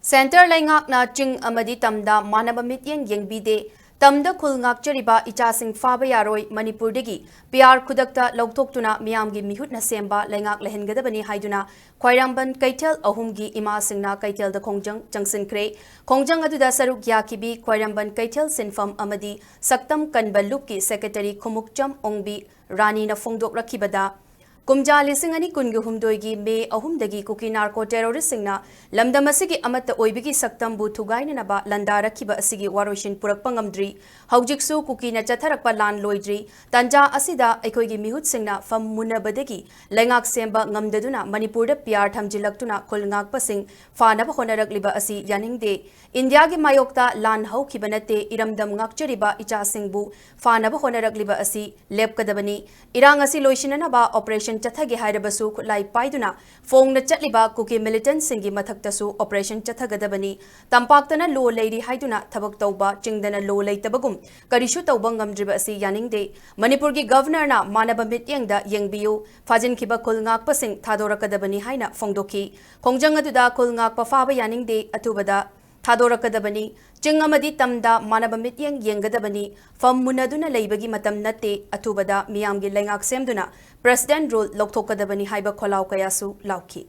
Center Laingakna Ching Amadi Tamda Manaba Mityang Yengbide Tamda Khulngak Chariba Ichasing Fabayaroi Manipur Digi PR Kudakta Logtoktuna Miamgi Mihutna Semba Laingak Lehengadabani Haiduna Khwairamband Keithel Ahumgi Ima Singna Keithel the Khongjang Changsinkhre Khongjang Aduda Saruk Yakibi Khwairamband Keithel Sinfam Amadi Saktam Kanbalupki Secretary Khumukcham Ongbi Rani na Fongdok Rakibada Kumja Lisingani Kungu Humdoigi May Ahumdagi Kuki Narco Terrorist Singna Lamdamasigi Amata Oibiki Saktam Butugaina Naba Landara Kiba Asigi Waroshin Purakpangamdri Haujiksu Kuki na Chatarakpa Lan Loidri Tanja Asida Ekoigi Mihut Singna Fam Munabadegi Lengak Semba Ngamdaduna Manipur PR Tamjilaktuna Kulngak Pasing Fanaba Honarak Liba Asi Yaningde India Gi Mayokta Lan Hau Kibanate Iramdam Ngakchariba Icha Singbu Fanaba Honarak Liba Asi Lepkadabani Irang Asi Loishinanaba Operation Chathagi Haidabasu Lai Paiduna Fong na Chatliba Kuki Militant Singi Mathaktasu Operation Chathagadabani Tampaktana Low Lady Haiduna Tabak Tauba Chingdana Low Lay Tabagum Karishu Taubangam Dribasi Yaningde Manipurgi Governor na Manaba Mityangda Yengbiu Fajin Kiba Kulngak Pasing Thadorakadabani Haina Fongdoki Khongjang Aduda Kulngak Pafaba Yaningde Atubada Thadorakadabani Chingamadi Tamda Manaba Mityang Yengadabani Fam Munaduna Laibagi Matam Nate Atubada Miamgi Lengak Semduna President rule Loktokadabani Haiba Kolau Kayasu Lauki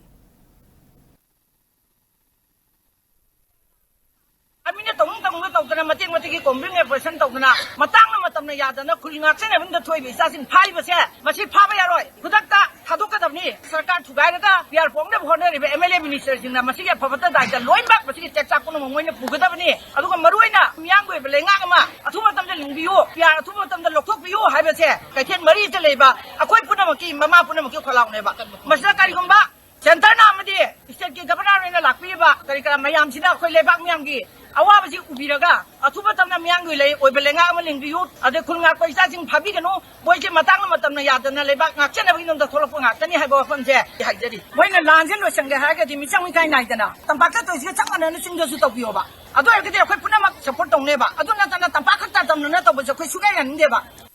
Amina tong tawdana mating matigi kombring e person tawdana matang na matam na yadana khulingak sen evin da thoi bisa sin phai base masi phaba yaroi khudakta thadokadabni sarkar thugairada PR pong da honor ribe MLA minister singna masi ge phabata daita loinbak masi chek chak kono moina pugadabni aduga maruina miyang go belenga ama athu matam da lingbiyo PR athu matam da lokthok biyo haibase kaithen mari je leiba akoi punamaki mama punamaki kholau neba masna kari gomba center na amadi state ki governor ina lakpiba kari kara mayam sida khoi lebak miyam gi Awabasi Ubiraga, Atubatam Yangule, Obelenga Malingu, Ade Kunga Paising Pabigano, Boyke Matanga Matana Yadana Lebak, Nakan the Tolopunga, Tani Habofanze, Hajari. When the Lanzan was Sanga Hagati, Michamika Nightana, Tampaka is Yataman and Single Sutopioba. I don't get a quick support on Neba. I don't know Tampaka Tatanata was a quick sugar and Neba.